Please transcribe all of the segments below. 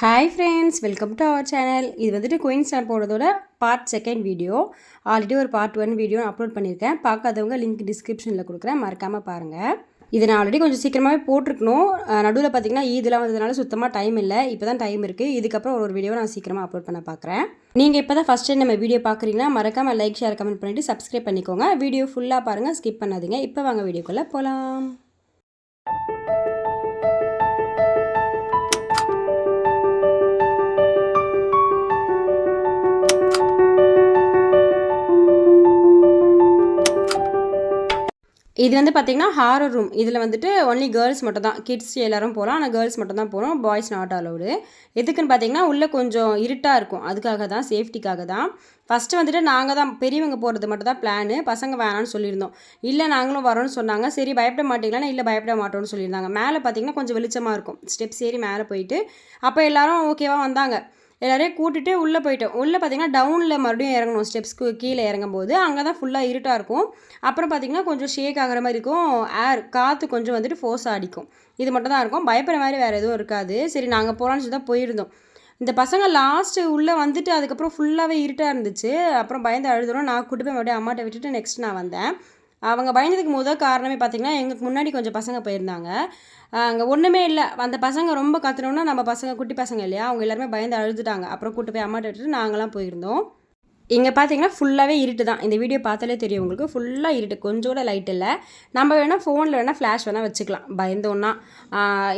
Hi friends, welcome to our channel. இது வந்துட்டு Queensland போடுறதோட பார்ட் செகண்ட் வீடியோ. ஆல்ரெடி ஒரு பார்ட் 1 வீடியோ அப்லோட் பண்ணியிருக்கேன். பார்க்காதவங்க லிங்க் டிஸ்கிரிப்ஷனில் கொடுக்குறேன், மறக்காமல் பாருங்கள். இது நான் ஆல்ரெடி கொஞ்சம் சீக்கிரமாகவே போட்டிருக்கணும். நடுவில் பார்த்திங்கன்னா இதெல்லாம் வந்ததுனால சுத்தமாக டைம் இல்லை. இப்போ தான் டைம் இருக்குது. இதுக்கப்புறம் ஒரு வீடியோ நான் சீக்கிரமாக அப்லோட் பண்ண பார்க்குறேன். நீங்கள் இப்போ தான் ஃபஸ்ட் டைம் நம்ம வீடியோ பார்க்குறீங்கன்னா மறக்காமல் லைக், ஷேர், கமெண்ட் பண்ணிவிட்டு சப்ஸ்கிரைப் பண்ணிக்கோங்க. வீடியோ ஃபுல்லாக பாருங்கள், ஸ்கிப் பண்ணாதீங்க. இப்போ வாங்க வீடியோக்குள்ளே போகலாம். இது வந்து பார்த்திங்கன்னா ஹாரர் ரூம். இதில் வந்துட்டு ஒன்லி கேர்ள்ஸ் மட்டும் தான், கிட்ஸ் எல்லோரும் போகலாம். ஆனால் கேர்ள்ஸ் மட்டும் தான் போகிறோம், பாய்ஸ் நாட் அலவுடு. எதுக்குன்னு பார்த்திங்கன்னா உள்ளே கொஞ்சம் இருட்டாக இருக்கும், அதுக்காக தான், சேஃப்டிக்காக தான். ஃபஸ்ட்டு வந்துட்டு நாங்கள் தான் பெரியவங்க போகிறது மட்டும் தான் பிளானு. பசங்க வேணான்னு சொல்லியிருந்தோம். இல்லை நாங்களும் வரோன்னு சொன்னாங்க. சரி பயப்பட மாட்டீங்களான்னு, இல்லை பயப்பட மாட்டோம்னு சொல்லியிருந்தாங்க. மேலே பார்த்திங்கன்னா கொஞ்சம் வெளிச்சமாக இருக்கும், ஸ்டெப்ஸ் ஏறி மேலே போயிட்டு அப்போ எல்லோரும் ஓகேவாக வந்தாங்க. எல்லோரையும் கூட்டிகிட்டு உள்ளே போயிட்டோம். உள்ளே பார்த்திங்கன்னா டவுனில் மறுபடியும் இறங்கணும், ஸ்டெப்ஸ்க்கு கீழே இறங்கும்போது அங்கே தான் ஃபுல்லாக இருட்டாக இருக்கும். அப்புறம் பார்த்திங்கன்னா கொஞ்சம் ஷேக் ஆகிற மாதிரி இருக்கும், காற்று கொஞ்சம் வந்துட்டு ஃபோர்ஸாக அடிக்கும். இது மட்டும் தான் இருக்கும், பயப்படுற மாதிரி வேறு எதுவும் இருக்காது. சரி நாங்கள் போகலான்னு சொல்லி தான் போயிருந்தோம். இந்த பசங்க லாஸ்ட்டு உள்ளே வந்துட்டு அதுக்கப்புறம் ஃபுல்லாகவே இருட்டாக இருந்துச்சு. அப்புறம் பயந்து அழுதுறோம். நான் கூட்டு போய் மறுபடியும் அம்மாட்ட விட்டுட்டு நெக்ஸ்ட் நான் வந்தேன். அவங்க பயந்ததுக்கு முதல் காரணமே பார்த்திங்கன்னா எங்களுக்கு முன்னாடி கொஞ்சம் பசங்க போயிருந்தாங்க. அங்கே ஒன்றுமே இல்லை. அந்த பசங்க ரொம்ப கத்துனோன்னா நம்ம பசங்க குட்டி பசங்க இல்லையா, அவங்க எல்லாருமே பயந்து அழுதுட்டாங்க. அப்புறம் கூட்டு போய் அம்மாட்ட விட்டுட்டு நாங்களாம் போயிருந்தோம். இங்கே பார்த்தீங்கன்னா ஃபுல்லாகவே இருட்டு தான். இந்த வீடியோ பார்த்தாலே தெரியும் உங்களுக்கு, ஃபுல்லாக இருட்டு, கொஞ்சம் கூட லைட் இல்லை. நம்ம வேணால் ஃபோனில் வேணால் ஃப்ளாஷ் வேணால் வச்சுக்கலாம் பயந்தோன்னா.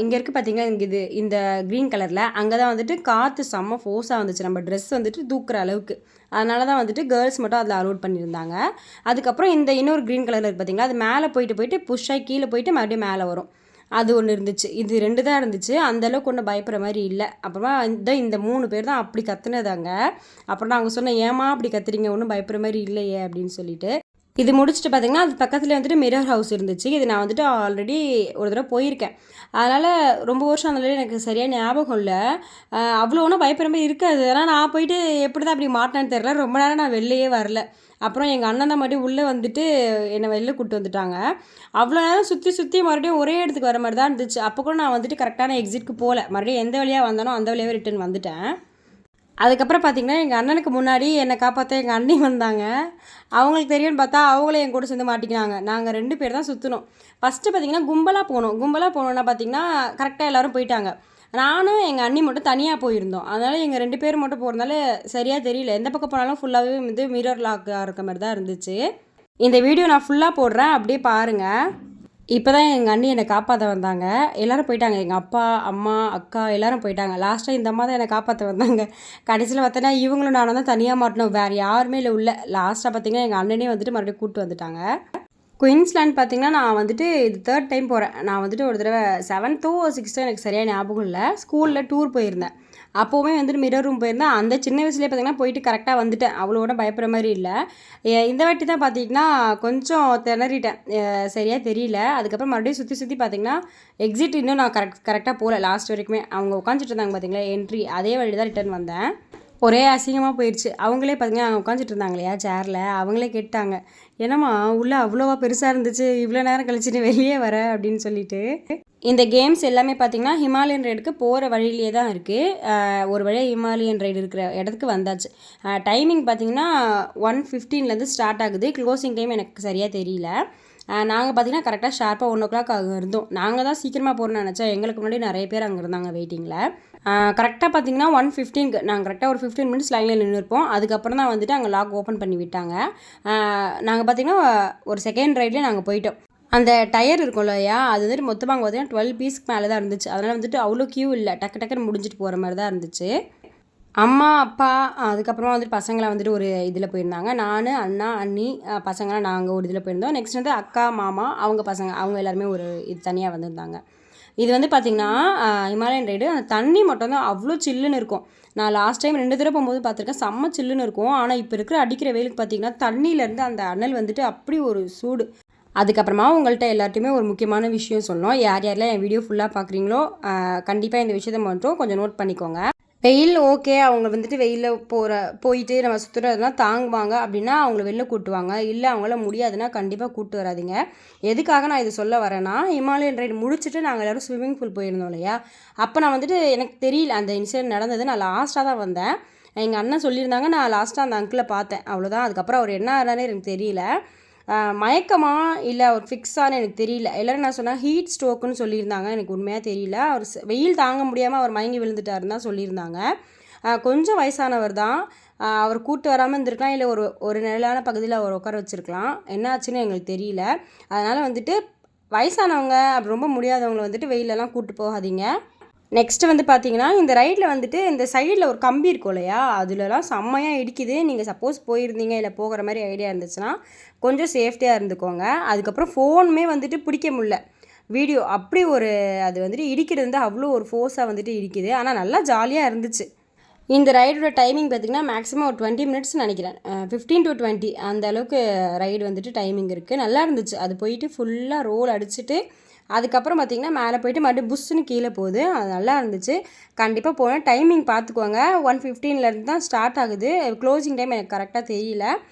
இங்கே இருக்குது பார்த்தீங்கன்னா, இங்கே இது இந்த க்ரீன் கலரில் அங்கே தான் வந்துட்டு காற்று செம்ம ஃபோர்ஸாக வந்துச்சு. நம்ம ட்ரெஸ் வந்துட்டு தூக்குற அளவுக்கு. அதனால தான் வந்துட்டு கேர்ள்ஸ் மட்டும் அதில் அலோட் பண்ணியிருந்தாங்க. அதுக்கப்புறம் இந்த இன்னொரு க்ரீன் கலரில் இருக்குது பார்த்தீங்களா, அது மேலே போயிட்டு புஷ்ஷாகி கீழே போயிட்டு மறுபடியும் மேலே வரும். அது ஒன்று இருந்துச்சு. இது 2 தான் இருந்துச்சு. அந்தளவுக்கு ஒன்றும் பயப்படுற மாதிரி இல்லை. அப்புறமா இந்த 3 பேர் தான் அப்படி கத்துனதாங்க. அப்புறம் நான் அவங்க சொன்னேன், ஏமா அப்படி கத்துறீங்க, ஒன்றும் பயப்படுற மாதிரி இல்லையே அப்படின்னு சொல்லிட்டு. இது முடிச்சுட்டு பார்த்திங்கன்னா அது பக்கத்தில் வந்துட்டு மிரர் ஹவுஸ் இருந்துச்சு. இது நான் வந்துட்டு ஆல்ரெடி ஒரு தடவை போயிருக்கேன். அதனால் ரொம்ப வருஷம் அதனால எனக்கு சரியாக ஞாபகம் இல்லை. அவ்வளோ ஒன்றும் பயப்படுற மாதிரி இருக்காது. ஆனால் நான் போயிட்டு எப்படி தான் அப்படி மாட்டினேன்னு தெரில. ரொம்ப நேரம் நான் வெளிலையே வரல. அப்புறம் எங்கள் அண்ணன் தான் மறுபடியும் உள்ளே வந்துட்டு என்னை வெளில கூப்பிட்டு வந்துட்டாங்க. அவ்வளோ நேரம் சுற்றி மறுபடியும் ஒரே இடத்துக்கு வர மாதிரி தான் இருந்துச்சு. அப்போ கூட நான் வந்துட்டு கரெக்டான எக்ஸிட்க்கு போகல. மறுபடியும் எந்த வழியாக வந்தானோ அந்த வழியாகவே ரிட்டர்ன் வந்துட்டேன். அதுக்கப்புறம் பார்த்திங்கன்னா எங்கள் அண்ணனுக்கு முன்னாடி என்னை காப்பாற்ற எங்கள் அண்ணி வந்தாங்க. அவங்களுக்கு தெரியும்னு பார்த்தா அவங்களே என் கூட சேர்ந்து மாட்டிக்கினாங்க. நாங்கள் 2 பேர் தான் சுற்றினோம். ஃபஸ்ட்டு பார்த்திங்கன்னா கும்பலாக போனோன்னா பார்த்திங்கன்னா கரெக்டாக எல்லோரும் போயிட்டாங்க. நானும் எங்கள் அண்ணி மட்டும் தனியாக போயிருந்தோம். அதனால் எங்கள் 2 பேர் மட்டும் போகிறதுனால சரியாக தெரியல. எந்த பக்கம் போனாலும் ஃபுல்லாகவே வந்து மிரர் லாக்காக இருக்க மாதிரி தான் இருந்துச்சு. இந்த வீடியோ நான் ஃபுல்லாக போடுறேன், அப்படியே பாருங்கள். இப்போ தான் எங்கள் அண்ணி என்னை காப்பாற்ற வந்தாங்க. எல்லோரும் போயிட்டாங்க. எங்கள் அப்பா, அம்மா, அக்கா எல்லோரும் போயிட்டாங்க. லாஸ்ட்டாக இந்த அம்மா தான் என்னை காப்பாற்ற வந்தாங்க. கடைசியில் பார்த்தோன்னா இவங்களும் நானும் தான் தனியாக மாட்டினோம், வேறு யாருமே இல்லை உள்ள. லாஸ்ட்டாக பார்த்திங்கன்னா எங்கள் அண்ணனே வந்துட்டு மறுபடியும் கூப்பிட்டு வந்துட்டாங்க. குயின்ஸ்லாண்ட் பார்த்திங்கன்னா நான் வந்துட்டு இது 3rd டைம் போகிறேன். நான் வந்துட்டு ஒரு தடவை 7th 6th எனக்கு சரியாக ஞாபகம் இல்லை, ஸ்கூலில் டூர் போயிருந்தேன். அப்போவுமே வந்துட்டு மிரர் ரூம் போயிருந்தேன். அந்த சின்ன வயசுலேயே பார்த்திங்கன்னா போயிட்டு கரெக்டாக வந்துட்டேன். அவ்வளோட பயப்படுற மாதிரி இல்லை. இந்த வாட்டி தான் பார்த்திங்கன்னா கொஞ்சம் திணறிட்டேன், சரியாக தெரியல. அதுக்கப்புறம் மறுபடியும் சுற்றி பார்த்திங்கன்னா எக்ஸிட் இன்னும் நான் கரெக்டாக போகல லாஸ்ட் வரைக்குமே. அவங்க உட்காந்துட்டு இருந்தாங்க பார்த்திங்களா என்ட்ரி, அதே வழி தான் ரிட்டர்ன் வந்தேன். ஒரே அசிங்கமாக போயிடுச்சு. அவங்களே பார்த்திங்கன்னா அவங்க உட்காந்துட்டு இருந்தாங்க இல்லையா சேரில், அவங்களே கேட்டாங்க, என்னம்மா உள்ளே அவ்வளோவா பெருசாக இருந்துச்சு, இவ்வளோ நேரம் கழிச்சுட்டு வெளியே வர அப்படின்னு சொல்லிட்டு. இந்த கேம்ஸ் எல்லாமே பார்த்திங்கன்னா ஹிமாலயன் ரைடுக்கு போகிற வழியிலே தான் இருக்குது. ஒரு வழியாக ஹிமாலயன் ரைடு இருக்கிற இடத்துக்கு வந்தாச்சு. டைமிங் பார்த்திங்கன்னா 1:15 ஸ்டார்ட் ஆகுது. க்ளோசிங் டைம் எனக்கு சரியாக தெரியல. நாங்கள் பார்த்திங்கன்னா கரெக்டாக ஷார்ப்பாக 1 o'clock அங்கே இருந்தோம். நாங்கள் தான் சீக்கிரமாக போகிறோன்னு நினச்சா, எங்களுக்கு முன்னாடி நிறைய பேர் அங்கே இருந்தாங்க வெயிட்டிங்கில். கரெக்டாக பார்த்திங்கன்னா 1:15க்கு நாங்கள் கரெக்டாக ஒரு 15 minutes லைனில் நின்றுருப்போம். அதுக்கப்புறம் தான் வந்துட்டு அங்கே லாக் ஓப்பன் பண்ணி விட்டாங்க. நாங்கள் பார்த்திங்கன்னா ஒரு செகண்ட் ரைட்லேயே நாங்கள் போயிட்டோம். அந்த டயர் இருக்கும் இல்லையா, அது வந்துட்டு மொத்தமாக அங்கே பார்த்திங்கன்னா 12 பீஸ்க்கு மேலே தான் இருந்துச்சு. அதனால் வந்துட்டு அவ்வளோ க்யூ இல்லை, டக்குன்னு முடிஞ்சிட்டு போகிற மாதிரி தான் இருந்துச்சு. அம்மா, அப்பா, அதுக்கப்புறமா வந்துட்டு பசங்களாம் வந்துட்டு ஒரு இதில் போயிருந்தாங்க. நான், அண்ணா, அண்ணி, பசங்களாம் நாங்கள் ஒரு இதில் போயிருந்தோம். நெக்ஸ்ட் வந்து அக்கா, மாமா, அவங்க பசங்க, அவங்க எல்லாருமே ஒரு இது தனியாக வந்திருந்தாங்க. இது வந்து பார்த்திங்கன்னா ஹிமாலயன் ரைடு. அந்த தண்ணி மட்டும்தான் அவ்வளோ சில்லுன்னு இருக்கும். நான் லாஸ்ட் டைம் 2 தடவை போகும்போது பார்த்துருக்கேன், செம்ம சில்லுன்னு இருக்கும். ஆனால் இப்போ இருக்கிற அடிக்கிற வெயிலுக்கு பார்த்திங்கன்னா தண்ணியிலேருந்து அந்த அனல் வந்துட்டு அப்படி ஒரு சூடு. அதுக்கப்புறமா உங்கள்கிட்ட எல்லார்ட்டையுமே ஒரு முக்கியமான விஷயம் சொல்லணும். யாரெல்லாம் என் வீடியோ ஃபுல்லாக பார்க்குறீங்களோ கண்டிப்பாக இந்த விஷயத்தை மட்டும் கொஞ்சம் நோட் பண்ணிக்கோங்க. வெயில் ஓகே. அவங்க வந்துட்டு வெயிலில் போயிட்டு நம்ம சுற்றுறதுலாம் தாங்குவாங்க அப்படின்னா அவங்கள வெளில கூட்டுவாங்க. இல்லை அவங்களால முடியாதுன்னா கண்டிப்பாக கூட்டு வராதிங்க. எதுக்காக நான் இது சொல்ல வரேன்னா, ஹிமாலயன் ரைடு முடிச்சுட்டு நாங்கள் எல்லோரும் ஸ்விம்மிங் பூல் போயிருந்தோம் இல்லையா, அப்போ நான் வந்துட்டு எனக்கு தெரியல அந்த இன்சிடென்ட் நடந்தது. நான் லாஸ்ட்டாக தான் வந்தேன். எங்கள் அண்ணன் சொல்லியிருந்தாங்க, நான் லாஸ்ட்டாக அந்த அங்கிளை பார்த்தேன், அவ்வளோதான். அதுக்கப்புறம் அவர் என்ன ஆனான்னு எனக்கு தெரியல. மயக்கமா இல்லை அவர் ஃபிக்ஸானு எனக்கு தெரியல. எல்லோரும் நான் சொன்னேன் ஹீட் ஸ்ட்ரோக்குன்னு சொல்லியிருந்தாங்க. எனக்கு உண்மையாக தெரியல. அவர் வெயில் தாங்க முடியாமல் அவர் மயங்கி விழுந்துட்டாருன்னு தான் சொல்லியிருந்தாங்க. கொஞ்சம் வயசானவர் தான். அவர் கூட்டு வராமல் இருந்திருக்கலாம், இல்லை ஒரு நிழலான பகுதியில் அவர் உட்கார வச்சுருக்கலாம். என்ன ஆச்சுன்னு எங்களுக்கு தெரியல. அதனால் வந்துட்டு வயசானவங்க அப்படி ரொம்ப முடியாதவங்களை வந்துட்டு வெயிலெல்லாம் கூப்பிட்டு போகாதீங்க. நெக்ஸ்ட்டு வந்து பார்த்தீங்கன்னா, இந்த ரைடில் வந்துட்டு இந்த சைடில் ஒரு கம்பி இருக்கும் இல்லையா, அதுலலாம் செம்மையாக இடிக்குது. நீங்கள் சப்போஸ் போயிருந்தீங்க இல்லை போகிற மாதிரி ஐடியா இருந்துச்சுன்னா கொஞ்சம் சேஃப்டியாக இருந்துக்கோங்க. அதுக்கப்புறம் ஃபோனுமே வந்துட்டு பிடிக்க முடில. வீடியோ அப்படி ஒரு அது வந்துட்டு இடிக்கிறது வந்து அவ்வளோ ஒரு ஃபோர்ஸாக வந்துட்டு இடிக்குது. ஆனால் நல்லா ஜாலியாக இருந்துச்சு. இந்த ரைடோட டைமிங் பார்த்திங்கன்னா மேக்ஸிமம் ஒரு 20 மினிட்ஸ் நினைக்கிறேன். 15 to 20 அந்த அளவுக்கு ரைடு வந்துட்டு டைமிங் இருக்குது. நல்லா இருந்துச்சு. அது போயிட்டு ஃபுல்லாக ரோல் அடிச்சுட்டு அதுக்கப்புறம் பார்த்திங்கன்னா மேலே போயிட்டு மறுபடியும் புஷ்ஷுன்னு கீழே போகுது. அது நல்லா இருந்துச்சு. கண்டிப்பாக போனேன். டைமிங் பார்த்துக்கோங்க. 1:15 தான் ஸ்டார்ட் ஆகுது. க்ளோசிங் டைம் எனக்கு கரெக்டாக தெரியல.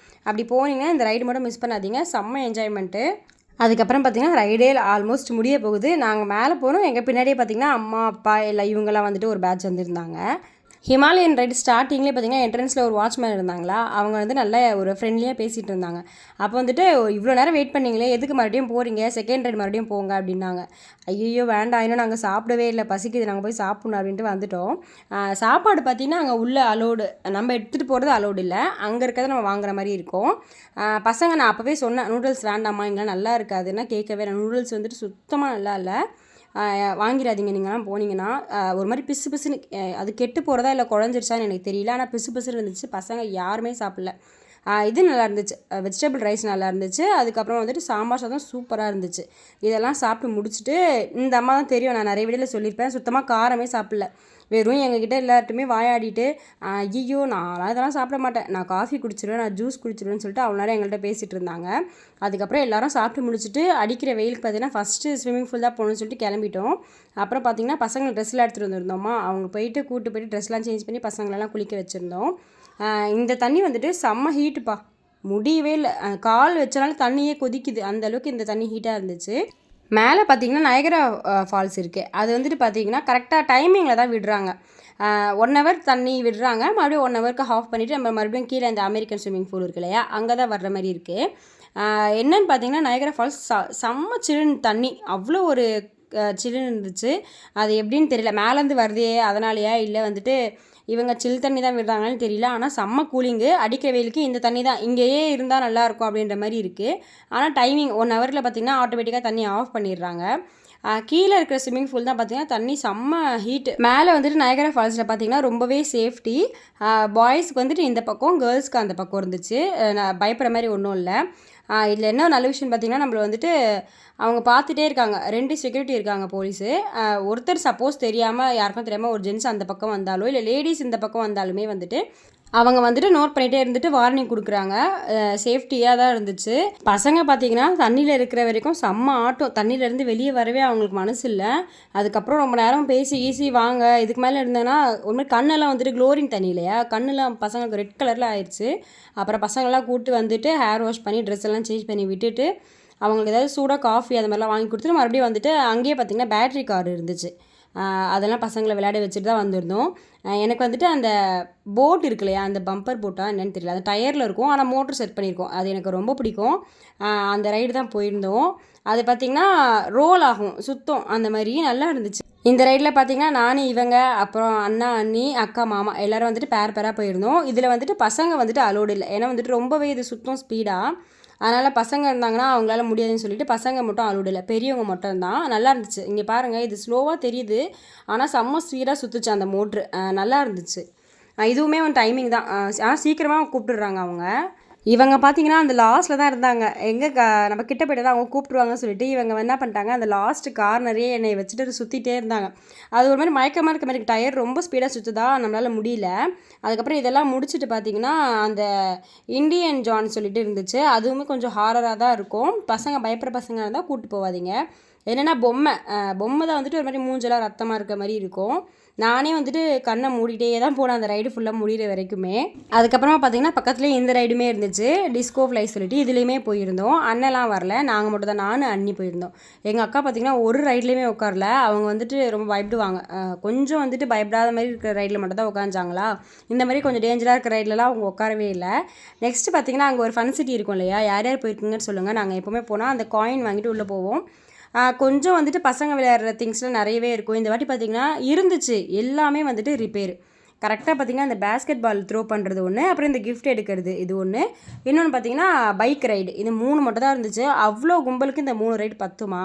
அப்படி போனீங்கன்னா இந்த ரைடு மட்டும் மிஸ் பண்ணாதீங்க. செம்ம என்ஜாய்மெண்ட்டு. அதுக்கப்புறம் பார்த்திங்கன்னா ரைடே ஆல்மோஸ்ட் முடிய போகுது. நாங்கள் மேலே போகிறோம். எங்கள் பின்னாடியே பார்த்திங்கன்னா அம்மா அப்பா எல்லாம் இவங்கெல்லாம் வந்துட்டு ஒரு பேட்ச் வந்திருந்தாங்க. ஹிமாலயன் ரைடு ஸ்டார்டிங்லேயே பார்த்திங்கன்னா என்ட்ரன்ஸில் ஒரு வாட்ச்மேன் இருந்தாங்களா, அவங்க வந்து நல்ல ஒரு ஃப்ரெண்ட்லியாக பேசிகிட்டு இருந்தாங்க. அப்போ வந்துட்டு இவ்வளோ நேரம் வெயிட் பண்ணிங்களே, எதுக்கு மறுபடியும் போகிறீங்க, செகண்ட் ரைடு மறுபடியும் போங்க அப்படின்னாங்க. ஐயோ வேண்டாம், இன்னும் நாங்கள் சாப்பிடவே இல்லை, பசிக்குது, நாங்கள் போய் சாப்பிட்ணும் அப்படின்ட்டு வந்துவிட்டோம். சாப்பாடு பார்த்திங்கன்னா அங்கே உள்ள அலோடு, நம்ம எடுத்துகிட்டு போகிறது அலோடு இல்லை, அங்கே இருக்கிறத நம்ம வாங்குற மாதிரி இருக்கும். பசங்க நான் அப்போவே சொன்னேன் நூடுல்ஸ் வேண்டாமா, இங்கெல்லாம் நல்லா இருக்காதுன்னா கேட்கவே, நூடுல்ஸ் வந்துட்டு சுத்தமாக நல்லா இல்லை, வாங்கிடாதீங்க நீங்கள்லாம் போனீங்கன்னா. ஒரு மாதிரி பிசு பிசுன்னு அது கெட்டு போகிறதா இல்லை குழஞ்சிருச்சான்னு எனக்கு தெரியல. ஆனால் பிசு பிசுன்னு இருந்துச்சு. பசங்க யாருமே சாப்பிடல. இது நல்லா இருந்துச்சு. வெஜிடபிள் ரைஸ் நல்லா இருந்துச்சு. அதுக்கப்புறம் வந்துட்டு சாம்பார் சாதம் சூப்பராக இருந்துச்சு. இதெல்லாம் சாப்பிட்டு முடிச்சுட்டு இந்த அம்மா தான் தெரியும், நான் நிறைய வீடியோவில் சொல்லியிருப்பேன், சுத்தமாக காரமே சாப்பிடல. வெறும் எங்ககிட்ட எல்லார்ட்டுமே வாயாடிட்டு ஐயோ நான்லாம் இதெல்லாம் சாப்பிட மாட்டேன், நான் காஃபி குடிச்சிடுவேன், நான் ஜூஸ் குடிச்சிடுவேன்னு சொல்லிட்டு அவ்வளோ நேரம் எங்கள்கிட்ட பேசிகிட்டு இருந்தாங்க. அதுக்கப்புறம் எல்லாரும் சாப்பிட்டு முடிச்சுட்டு அடிக்கிற வெயிலுக்கு பார்த்தீங்கன்னா ஃபஸ்ட்டு ஸ்விம்மிங் பூல் தான் போகணும்னு சொல்லிட்டு கிளம்பிட்டோம். அப்புறம் பார்த்திங்கன்னா பசங்க ட்ரெஸ்லாம் எடுத்துகிட்டு வந்திருந்தோமா, அவங்க போயிட்டு கூப்பிட்டு போயிட்டு ட்ரெஸ்லாம் சேஞ்ச் பண்ணி பசங்களெல்லாம் குளிக்க வச்சுருந்தோம். இந்த தண்ணி வந்துட்டு செம்ம ஹீட்டுப்பா, முடியவே இல்லை. கால் வச்சனால தண்ணியே கொதிக்குது, அந்தளவுக்கு இந்த தண்ணி ஹீட்டாக இருந்துச்சு. மேலே பார்த்திங்கன்னா நயகரா ஃபால்ஸ் இருக்குது. அது வந்துட்டு பார்த்திங்கன்னா கரெக்டாக டைமிங்கில் தான் விடுறாங்க. 1 ஹவர் தண்ணி விடுறாங்க, மறுபடியும் 1 ஹவருக்கு ஆஃப் பண்ணிவிட்டு நம்ம மறுபடியும் கீழே இந்த அமெரிக்கன் ஸ்விம்மிங் பூல் இருக்கு இல்லையா, அங்கே தான் வர்ற மாதிரி இருக்குது. என்னென்னு பார்த்தீங்கன்னா நயகரா ஃபால்ஸ் செம்ம சில்லுன்னு தண்ணி, அவ்வளோ ஒரு சில்லுன்னு இருந்துச்சு. அது எப்படின்னு தெரியல, மேலேருந்து வருதே அதனாலையா இல்லை வந்துட்டு இவங்க சில் தண்ணி தான் விடுறாங்கன்னு தெரியல. ஆனால் செம்ம கூலிங்கு, அடிக்கிற வெயிலுக்கு இந்த தண்ணி தான் இங்கேயே இருந்தால் நல்லாயிருக்கும் அப்படின்ற மாதிரி இருக்குது. ஆனால் டைமிங் 1 ஹவரில் பார்த்திங்கன்னா ஆட்டோமேட்டிக்காக தண்ணி ஆஃப் பண்ணிடுறாங்க. கீழே இருக்கிற ஸ்விம்மிங் பூல் தான் பார்த்திங்கன்னா தண்ணி செம்ம ஹீட்டு. மேலே வந்துட்டு நயகரா ஃபால்ஸில் பார்த்திங்கன்னா ரொம்பவே சேஃப்டி. பாய்ஸ்க்கு வந்துட்டு இந்த பக்கம், கேர்ள்ஸ்க்கு அந்த பக்கம் இருந்துச்சு. நான் பயப்படுற மாதிரி ஒன்றும் இல்லை. இதில் என்ன நல்ல விஷயம் பார்த்திங்கன்னா நம்மளை வந்துட்டு அவங்க பார்த்துட்டே இருக்காங்க. 2 செக்யூரிட்டி இருக்காங்க போலீஸு. ஒருத்தர் சப்போஸ் தெரியாமல் யாருக்கும் தெரியாமல் ஒரு ஜென்ஸ் அந்த பக்கம் வந்தாலோ இல்லை லேடிஸ் இந்த பக்கம் வந்தாலுமே வந்துட்டு அவங்க வந்துட்டு நோட் பண்ணிகிட்டே இருந்துட்டு வார்னிங் கொடுக்குறாங்க. சேஃப்டியாக தான் இருந்துச்சு. பசங்க பார்த்திங்கன்னா தண்ணியில் இருக்கிற வரைக்கும் செம்ம ஆட்டம், தண்ணியிலேருந்து வெளியே வரவே அவங்களுக்கு மனசு இல்லை. அதுக்கப்புறம் ரொம்ப நேரம் பேசி ஈஸி வாங்க, இதுக்கு மேலே இருந்தேன்னா ஒரு மாதிரி கண்ணெல்லாம் வந்துட்டு க்ளோரிங் தண்ணி இல்லையா, கண்ணெலாம் பசங்களுக்கு ரெட் கலரில் ஆயிடுச்சு. அப்புறம் பசங்கள்லாம் கூப்பிட்டு வந்துட்டு ஹேர் வாஷ் பண்ணி ட்ரெஸ் எல்லாம் சேஞ்ச் பண்ணி விட்டுட்டு அவங்களுக்கு ஏதாவது சூடாக காஃபி அது மாதிரிலாம் வாங்கி கொடுத்துட்டு மறுபடியும் வந்துட்டு அங்கேயே பார்த்திங்கன்னா பேட்ரி கார் இருந்துச்சு. அதெல்லாம் பசங்களை விளையாட வச்சுட்டு தான் வந்திருந்தோம். எனக்கு வந்துட்டு அந்த போட் இருக்கு இல்லையா, அந்த பம்பர் போட்டால் என்னென்னு தெரியல, அந்த டயரில் இருக்கும், ஆனால் மோட்ரு செட் பண்ணியிருக்கோம், அது எனக்கு ரொம்ப பிடிக்கும். அந்த ரைடு தான் போயிருந்தோம். அது பார்த்திங்கன்னா ரோல் ஆகும், சுத்தம், அந்த மாதிரி நல்லா இருந்துச்சு. இந்த ரைடில் பார்த்திங்கன்னா நான் இவங்க அப்புறம் அண்ணா அண்ணி அக்கா மாமா எல்லோரும் வந்துட்டு பேராக போயிருந்தோம். இதில் வந்துட்டு பசங்க வந்துட்டு அலோடு இல்லை, ஏன்னா வந்துட்டு ரொம்பவே இது சுத்தம் ஸ்பீடாக, அதனால் பசங்க இருந்தாங்கன்னா அவங்களால முடியாதுன்னு சொல்லிட்டு பசங்க மட்டும் அலோடு இல்லை, பெரியவங்க மட்டும்தான். நல்லா இருந்துச்சு. இங்கே பாருங்கள், இது ஸ்லோவாக தெரியுது, ஆனால் செம்ம ஸ்பீடாக சுற்றுச்சு அந்த மோட்ரு, நல்லா இருந்துச்சு. இதுவுமே ஒரு டைமிங் தான், ஆனால் சீக்கிரமாக கூப்பிட்டுடுறாங்க அவங்க. இவங்க பார்த்திங்கன்னா அந்த லாஸ்ட்டில் தான் இருந்தாங்க. எங்கே நம்ம கிட்ட போய்ட்டு தான் அவங்க கூப்பிட்ருவாங்கன்னு சொல்லிட்டு இவங்க என்ன பண்ணிட்டாங்க, அந்த லாஸ்ட் கார்னரே என்னை வச்சுட்டு சுற்றிட்டே இருந்தாங்க. அது ஒரு மாதிரி மயக்கமாக இருக்க மாதிரி, டயர் ரொம்ப ஸ்பீடாக சுற்றுதா, நம்மளால் முடியல. அதுக்கப்புறம் இதெல்லாம் முடிச்சுட்டு பார்த்திங்கன்னா அந்த இண்டியன் ஜான் சொல்லிட்டு இருந்துச்சு, அதுவுமே கொஞ்சம் ஹாரராக தான் இருக்கும். பசங்க பயப்படுற பசங்க இருந்தால் கூப்பிட்டு போகாதீங்க. என்னென்னா பொம்மை தான் வந்துட்டு ஒரு மாதிரி மூஞ்செல்லாம் ரத்தமாக இருக்க மாதிரி இருக்கும். நானே வந்துட்டு கண்ணை மூடிட்டே தான் போனேன் அந்த ரைடு ஃபுல்லாக முடிகிற வரைக்குமே. அதுக்கப்புறமா பார்த்திங்கன்னா பக்கத்துலேயே இந்த ரைடுமே இருந்துச்சு, டிஸ்கோ ஃப்ளை சொல்லிட்டு, இதுலேயுமே போயிருந்தோம். அண்ணெல்லாம் வரல, நாங்கள் மட்டும் தான், நானும் அண்ணி போயிருந்தோம். எங்கள் அக்கா பார்த்திங்கன்னா ஒரு ரைட்லேயுமே உட்காரல. அவங்க வந்துட்டு ரொம்ப பயப்படுவாங்க, கொஞ்சம் வந்துட்டு பயப்படாத மாதிரி இருக்கிற ரைடில் மட்டும் தான் உட்காந்துச்சாங்களா. இந்த மாதிரி கொஞ்சம் டேஞ்சராக இருக்கிற ரைட்லலாம் அவங்க உட்காரவே இல்லை. நெக்ஸ்ட்டு பார்த்திங்கன்னா அங்கே ஒரு ஃபன் சிட்டி இருக்கும் இல்லையா, யார் யார் போயிருக்குங்கன்னு சொல்லுங்கள். நாங்கள் எப்போவுமே போனால் அந்த காயின் வாங்கிட்டு உள்ளே போவோம். கொஞ்சம் வந்துட்டு பசங்க விளையாடுற திங்ஸ்லாம் நிறையவே இருக்கும். இந்த வாட்டி பார்த்திங்கன்னா இருந்துச்சு, எல்லாமே வந்துட்டு ரிப்பேர். கரெக்டாக பார்த்திங்கன்னா இந்த பேஸ்கெட் பால் த்ரோ பண்ணுறது ஒன்று, அப்புறம் இந்த கிஃப்ட் எடுக்கிறது இது ஒன்று, இன்னொன்று பார்த்திங்கன்னா பைக் ரைடு, இது 3 மட்டும் தான் இருந்துச்சு. அவ்வளோ கும்பலுக்கு இந்த 3 ரைடு பத்துமா?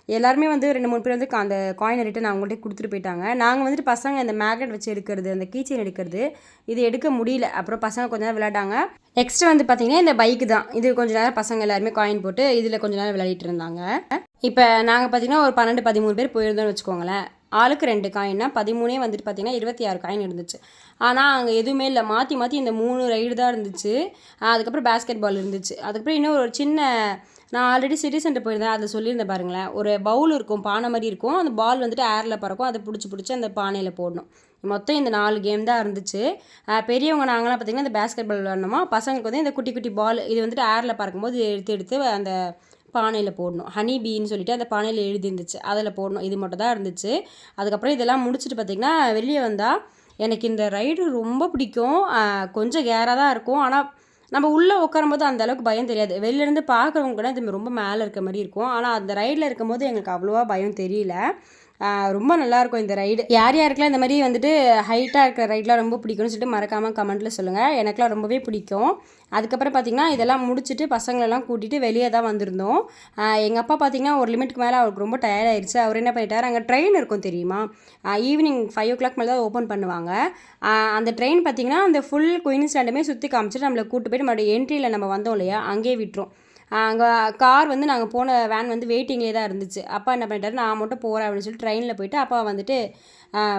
எல்லாருமே வந்து 2-3 பேர் வந்து அந்த காயினை ரிட்டன் அவங்கள்ட்ட கொடுத்துட்டு போயிட்டாங்க. நாங்கள் வந்துட்டு பசங்க இந்த மேக்னெட் வச்சு எடுக்கிறது, அந்த கீச்செயின் எடுக்கிறது, இது எடுக்க முடியல. அப்புறம் பசங்க கொஞ்ச நேரம் விளையாடாங்க. நெக்ஸ்ட்டு வந்து பார்த்திங்கன்னா இந்த பைக்கு தான், இது கொஞ்சம் நேரம் பசங்க எல்லாருமே காயின் போட்டு இதில் கொஞ்சம் நேரம் விளையாடிட்டு இருந்தாங்க. இப்போ நாங்கள் பார்த்திங்கன்னா ஒரு 12-13 பேர் போயிருந்தோம்னு வச்சுக்கோங்களேன். ஆளுக்கு 2 காயின்னா 13 வந்துட்டு பார்த்திங்கன்னா 26 காயின் இருந்துச்சு. ஆனால் அங்கே எதுவுமே இல்லை, மாற்றி மாற்றி இந்த 3 ரைடு தான் இருந்துச்சு. அதுக்கப்புறம் பேஸ்கெட் பால் இருந்துச்சு. அதுக்கப்புறம் இன்னும் ஒரு சின்ன, நான் ஆல்ரெடி சிட்டி சென்டர் போயிருந்தேன், அதில் சொல்லியிருந்தேன் பாருங்களேன், ஒரு பவுல் இருக்கும், பானை மாதிரி இருக்கும், அந்த பால் வந்துட்டு ஏரில் பறக்கும், அதை பிடிச்சி அந்த பானையில் போடணும். மொத்தம் இந்த 4 கேம் தான் இருந்துச்சு. பெரியவங்க நாங்களாம் பார்த்திங்கன்னா இந்த பேஸ்கெட் பால் விளாடணுமா, பசங்களுக்கு வந்து இந்த குட்டி குட்டி பால் இது வந்துட்டு ஏரில் பறக்கும்போது எடுத்து அந்த பானையில் போடணும். ஹனி பீன்னு சொல்லிட்டு அந்த பானையில் எழுதிருந்துச்சு, அதில் போடணும். இது மட்டும் தான் இருந்துச்சு. அதுக்கப்புறம் இதெல்லாம் முடிச்சுட்டு பார்த்திங்கன்னா வெளியே வந்தால் எனக்கு இந்த ரைடு ரொம்ப பிடிக்கும். கொஞ்சம் கேராக தான் இருக்கும், ஆனால் நம்ம உள்ளே உட்காரும்போது அந்த அளவுக்கு பயம் தெரியாது. வெளிலேருந்து பார்க்குறவங்க கூட இது ரொம்ப மேலே இருக்க மாதிரி இருக்கும். ஆனால் அந்த ரைடில் இருக்கும்போது எங்களுக்கு அவ்வளோவா பயம் தெரியல. ரொம்ப நல்லாயிருக்கும் இந்த ரைடு. யார் யாருக்கெல்லாம் இந்த மாதிரி வந்துட்டு ஹைட்டாக இருக்கிற ரைட்லாம் ரொம்ப பிடிக்கும்னு சொல்லிட்டு மறக்காமல் கமெண்ட்டில் சொல்லுங்கள். எனக்குலாம் ரொம்பவே பிடிக்கும். அதுக்கப்புறம் பார்த்திங்கன்னா இதெல்லாம் முடிச்சுட்டு பசங்களெல்லாம் கூட்டிகிட்டு வெளியே தான் வந்திருந்தோம். எங்கள் அப்பா பார்த்திங்கன்னா ஒரு லிமிட்டுக்கு மேலே அவருக்கு ரொம்ப டயர்ட் ஆயிடுச்சு. அவர் என்ன பண்ணிட்டார், அங்கே ட்ரெயின் இருக்கும் தெரியுமா, ஈவினிங் 5 o'clock மேலே தான் ஓப்பன் பண்ணுவாங்க. அந்த ட்ரெயின் பார்த்திங்கன்னா அந்த ஃபுல் குயின்ஸ்லாண்டுமே சுற்றி காமிச்சிட்டு நம்மளை கூப்பிட்டு போய்ட்டு மறுபடியும் என்ட்ரியில் நம்ம வந்தோம் இல்லையா, அங்கேயே விட்டுரும். அங்கே கார் வந்து நாங்கள் போன வேன் வந்து வெயிட்டிங்லேயே தான் இருந்துச்சு. அப்பா என்ன பண்ணிட்டாரு, நான் மட்டும் போகிறேன் அப்படின்னு சொல்லிட்டு ட்ரெயினில் போயிட்டு அப்பா வந்துட்டு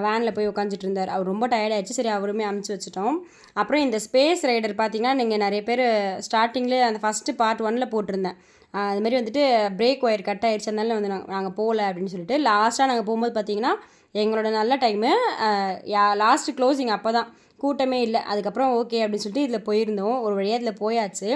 வேனில் போய் உட்காந்துட்டு இருந்தார். அவர் ரொம்ப டயர்டாகிடுச்சு, சரி அவருமே அமுச்சு வச்சுட்டோம். அப்புறம் இந்த ஸ்பேஸ் ரைடர் பார்த்திங்கன்னா நீங்கள் நிறைய பேர் ஸ்டார்டிங்கில் அந்த ஃபஸ்ட்டு பார்ட் 1ல் போட்டிருந்தேன். அதுமாரி வந்துட்டு பிரேக் ஒயர் கட் ஆகிடுச்சு, அதனால வந்து நாங்கள் போகல அப்படின்னு சொல்லிட்டு லாஸ்ட்டாக நாங்கள் போகும்போது பார்த்திங்கன்னா எங்களோட நல்ல டைமு லாஸ்ட்டு க்ளோசிங், அப்போ தான் கூட்டமே இல்லை. அதுக்கப்புறம் ஓகே அப்படின்னு சொல்லிட்டு இதில் போயிருந்தோம். ஒரு வழியாக இதில் போயாச்சு.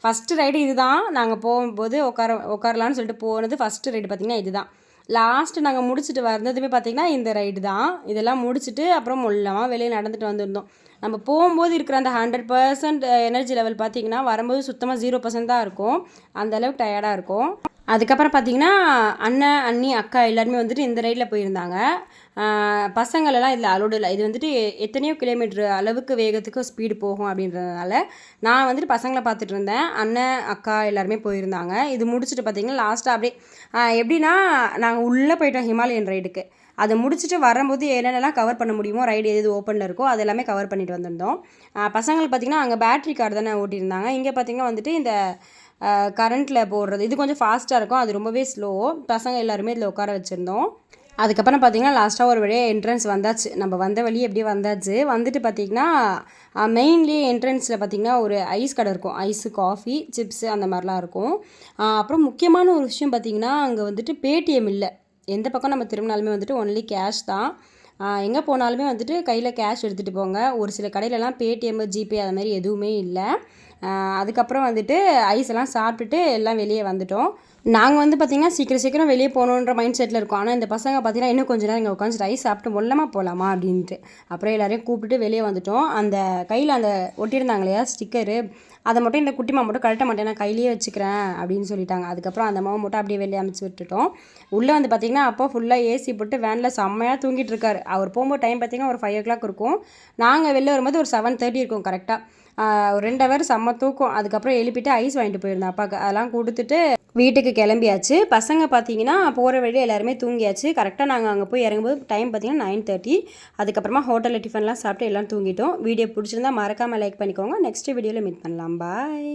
ஃபஸ்ட்டு ரைடு இது தான், நாங்கள் போகும்போது உட்காரலான்னு சொல்லிட்டு போனது ஃபஸ்ட்டு ரைடு பார்த்திங்கன்னா இது தான். லாஸ்ட்டு நாங்கள் முடிச்சுட்டு வந்ததுமே பார்த்திங்கன்னா இந்த ரைடு தான். இதெல்லாம் முடிச்சுட்டு அப்புறம் மொல்லமாக வெளியே நடந்துட்டு வந்திருந்தோம். நம்ம போகும்போது இருக்கிற அந்த 100% எனர்ஜி லெவல் பார்த்திங்கன்னா வரும்போது சுத்தமாக 0% தான் இருக்கும், அந்தளவுக்கு டயர்டாக இருக்கும். அதுக்கப்புறம் பார்த்திங்கன்னா அண்ணன், அண்ணி, அக்கா எல்லாருமே வந்துட்டு இந்த ரைடில் போயிருந்தாங்க. பசங்களெல்லாம் இதில் அலோடு இல்லை. இது வந்துட்டு எத்தனையோ கிலோமீட்ரு அளவுக்கு வேகத்துக்கு ஸ்பீடு போகும் அப்படின்றதுனால நான் வந்துட்டு பசங்களை பார்த்துட்டு இருந்தேன். அண்ணன், அக்கா எல்லாருமே போயிருந்தாங்க. இது முடிச்சுட்டு பார்த்திங்கன்னா லாஸ்ட்டாக அப்படியே எப்படின்னா நாங்கள் உள்ளே போயிட்டோம் ஹிமாலயன் ரைடுக்கு. அதை முடிச்சுட்டு வரும்போது என்னென்னலாம் கவர் பண்ண முடியுமோ, ரைடு எது ஓப்பனில் இருக்கோ அது எல்லாமே கவர் பண்ணிட்டு வந்திருந்தோம். பசங்களுக்கு பார்த்திங்கன்னா அங்கே பேட்ரி கார் தானே ஓட்டியிருந்தாங்க. இங்கே பார்த்திங்கன்னா வந்துட்டு இந்த கரண்ட்டில் போடுறது இது கொஞ்சம் ஃபாஸ்ட்டாக இருக்கும், அது ரொம்பவே ஸ்லோ. பசங்க எல்லாருமே இதில் உட்கார வச்சுருந்தோம். அதுக்கப்புறம் பார்த்திங்கன்னா லாஸ்ட்டாக ஒரு வழியாக என்ட்ரன்ஸ் வந்தாச்சு. நம்ம வந்த வழி எப்படியே வந்தாச்சு. வந்துட்டு பார்த்திங்கன்னா மெயின்லேயே என்ட்ரன்ஸில் பார்த்திங்கன்னா ஒரு ஐஸ் கடை இருக்கும், ஐஸு, காஃபி, சிப்ஸு அந்த மாதிரிலாம் இருக்கும். அப்புறம் முக்கியமான ஒரு விஷயம் பார்த்திங்கன்னா அங்கே வந்துட்டு பேடிஎம் இல்லை. எந்த பக்கம் நம்ம திரும்பினாலுமே வந்துட்டு ஒன்லி கேஷ் தான். எங்கே போனாலுமே வந்துட்டு கையில் கேஷ் எடுத்துகிட்டு போங்க. ஒரு சில கடையிலலாம் பேடிஎம், ஜிபே அது மாதிரி எதுவுமே இல்லை. அதுக்கப்புறம் வந்துட்டு ஐஸ் எல்லாம் சாப்பிட்டுட்டு எல்லாம் வெளியே வந்துட்டோம். நாங்கள் வந்து பார்த்திங்கன்னா சீக்கிரம் வெளியே போகணுன்ற மைண்ட் செட்டில் இருக்கோம். ஆனால் இந்த பசங்க பார்த்திங்கன்னா இன்னும் கொஞ்சம் நேரம் இங்கே உட்காந்து ஐஸ் சாப்பிட்டு மொல்லமாக போகலாமா அப்படின்ட்டு அப்புறம் எல்லாரையும் கூப்பிட்டுட்டு வெளியே வந்துட்டோம். அந்த கையில் அந்த ஒட்டியிருந்தாங்க இல்லையா ஸ்டிக்கரு, அதை மட்டும் இந்த குட்டிமா மட்டும் கழட்ட மாட்டேன், நான் கையிலேயே வச்சுக்கிறேன் அப்படின்னு சொல்லிட்டாங்க. அதுக்கப்புறம் அந்த மாவை மட்டும் அப்படியே வெளியே அமைச்சு விட்டுட்டோம். உள்ளே வந்து பார்த்திங்கன்னா அப்போ ஃபுல்லாக ஏசி போட்டு வேனில் செம்மையாக தூங்கிட்டு இருக்காரு. அவர் போகும்போது டைம் பார்த்திங்கன்னா ஒரு 5 o'clock இருக்கும். நாங்கள் வெளில வரும்போது ஒரு 7:30 இருக்கும் கரெக்டாக. ஒரு 2 hour செம்ம தூக்கம். அதுக்கப்புறம் எழுப்பிட்டு ஐஸ் வாங்கிட்டு போயிருந்தேன் அப்பாவுக்கு. அதெல்லாம் கொடுத்துட்டு வீட்டுக்கு கிளம்பியாச்சு. பசங்க பார்த்திங்கன்னா போகிற வழியில் எல்லாருமே தூங்கியாச்சு. கரெக்டாக நாங்கள் அங்கே போய் இறங்கும்போது டைம் பார்த்திங்கன்னா 9:30. அதுக்கப்புறமா ஹோட்டலில் டிஃபன்லாம் சாப்பிட்டு எல்லாம் தூங்கிட்டோம். வீடியோ பிடிச்சிருந்தா மறக்காமல் லைக் பண்ணிக்கோங்க. நெக்ஸ்ட் வீடியோவில் மீட் பண்ணலாம். பாய்.